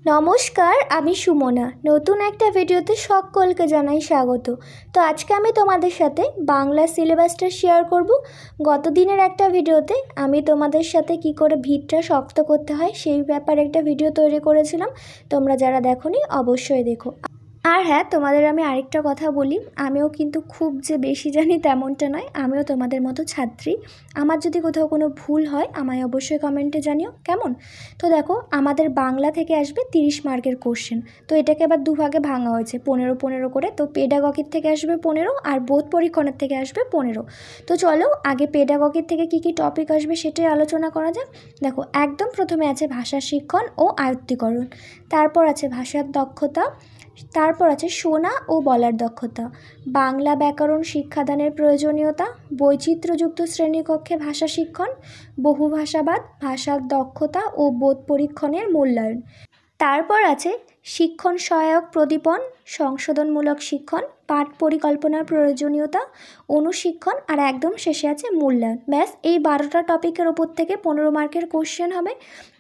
নমস্কার, আমি সুমনা। নতুন একটা ভিডিওতে সকলকে জানাই স্বাগত। তো আজকে আমি তোমাদের সাথে বাংলা সিলেবাসটা শেয়ার করব। গত দিনের একটা ভিডিওতে আমি তোমাদের সাথে কি করে ভিতটা শক্ত করতে হয় সেই ব্যাপারে একটা ভিডিও তৈরি করেছিলাম। তোমরা যারা দেখোনি অবশ্যই দেখো। আর হ্যাঁ, তোমাদের আমি আরেকটা কথা বলি, আমিও কিন্তু খুব যে বেশি জানি তেমনটা নয়, আমিও তোমাদের মতো ছাত্রী। আমার যদি কোথাও কোনো ভুল হয় আমায় অবশ্যই কমেন্টে জানিও, কেমন? তো দেখো, আমাদের বাংলা থেকে আসবে 30 মার্কের কোশ্চেন। তো এটাকে আবার দুভাগে ভাঙা হয়েছে, 15 করে। তো পেডাগগির থেকে আসবে 15 আর বোধ পরীক্ষণের থেকে আসবে 15। তো চলো আগে পেডাগগির থেকে কি কি টপিক আসবে সেটাই আলোচনা করা যাক। দেখো, একদম প্রথমে আছে ভাষা শিক্ষণ ও আয়ত্তীকরণ, তারপর আছে ভাষার দক্ষতা, তারপর আছে শোনা ও বলার দক্ষতা, বাংলা ব্যাকরণ শিক্ষাদানের প্রয়োজনীয়তা, বৈচিত্র্যযুক্ত শ্রেণীকক্ষে ভাষা শিক্ষণ, বহুভাষাবাদ, ভাষার দক্ষতা ও বোধ পরীক্ষণের মূল্যায়ন। তারপর আছে শিক্ষণ সহায়ক প্রদীপন, সংশোধনমূলক শিক্ষণ, পাঠ পরিকল্পনার প্রয়োজনীয়তা, অনুশিক্ষণ, আর একদম শেষে আছে মূল্যায়ন। ব্যাস, এই 12টা টপিকের ওপর থেকে 15 মার্কের কোশ্চেন হবে।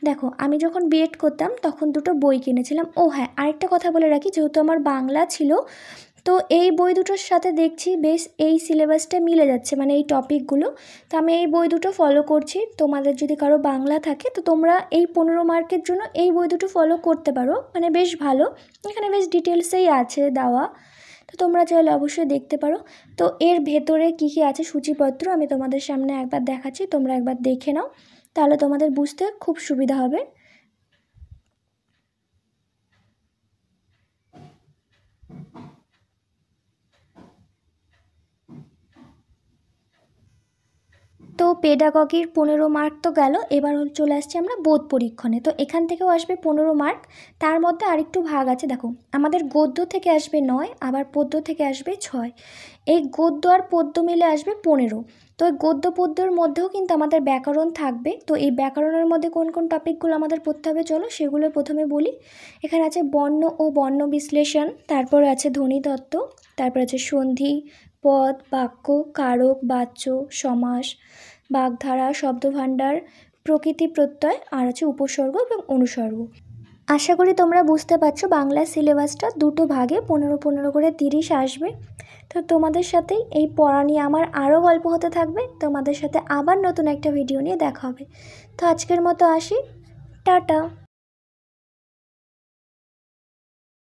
দেখো, আমি যখন বিএড করতাম তখন দুটো বই কিনেছিলাম। ও হ্যাঁ, আরেকটা কথা বলে রাখি, যেহেতু আমার বাংলা ছিল, তো এই বই দুটোর সাথে দেখছি বেশ এই সিলেবাসটা মিলে যাচ্ছে, মানে এই টপিকগুলো। তো আমি এই বই দুটো ফলো করছি। তোমাদের যদি কারো বাংলা থাকে তো তোমরা এই 15 মার্কের জন্য এই বই দুটো ফলো করতে পারো, মানে বেশ ভালো। এখানে বেশ ডিটেলসেই আছে দেওয়া, তো তোমরা চাইলে অবশ্যই দেখতে পারো। তো এর ভেতরে কী কী আছে সূচিপত্র আমি তোমাদের সামনে একবার দেখাচ্ছি, তোমরা একবার দেখে নাও, তাহলে তোমাদের বুঝতে খুব সুবিধা হবে। তো পেডাগগির 15 মার্ক তো গেল, এবার চলে আসছে আমরা বোধ পরীক্ষণে। তো এখান থেকেও আসবে 15 মার্ক। তার মধ্যে আরেকটু ভাগ আছে, দেখো আমাদের গদ্য থেকে আসবে 9, আবার পদ্য থেকে আসবে 6। এই গদ্য আর পদ্য মিলে আসবে 15। তো এই গদ্য পদ্যর মধ্যেও কিন্তু আমাদের ব্যাকরণ থাকবে। তো এই ব্যাকরণের মধ্যে কোন কোন টপিকগুলো আমাদের পড়তে হবে চলো সেগুলো প্রথমে বলি। এখানে আছে বর্ণ ও বর্ণ বিশ্লেষণ, তারপরে আছে ধ্বনিতত্ত্ব, তারপর আছে সন্ধি, পদ, বাক্য, কারক, বাচ্য, সমাস, বাগধারা, শব্দভাণ্ডার, প্রকৃতি প্রত্যয়, আর আছে উপসর্গ এবং অনুসর্গ। আশা করি তোমরা বুঝতে পারছো বাংলা সিলেবাসটা দুটো ভাগে 15 করে 30 আসবে। তো তোমাদের সাথেই এই পড়া নিয়ে আমার আরও গল্প হতে থাকবে। তোমাদের সাথে আবার নতুন একটা ভিডিও নিয়ে দেখা হবে। তো আজকের মতো আসি, টাটা।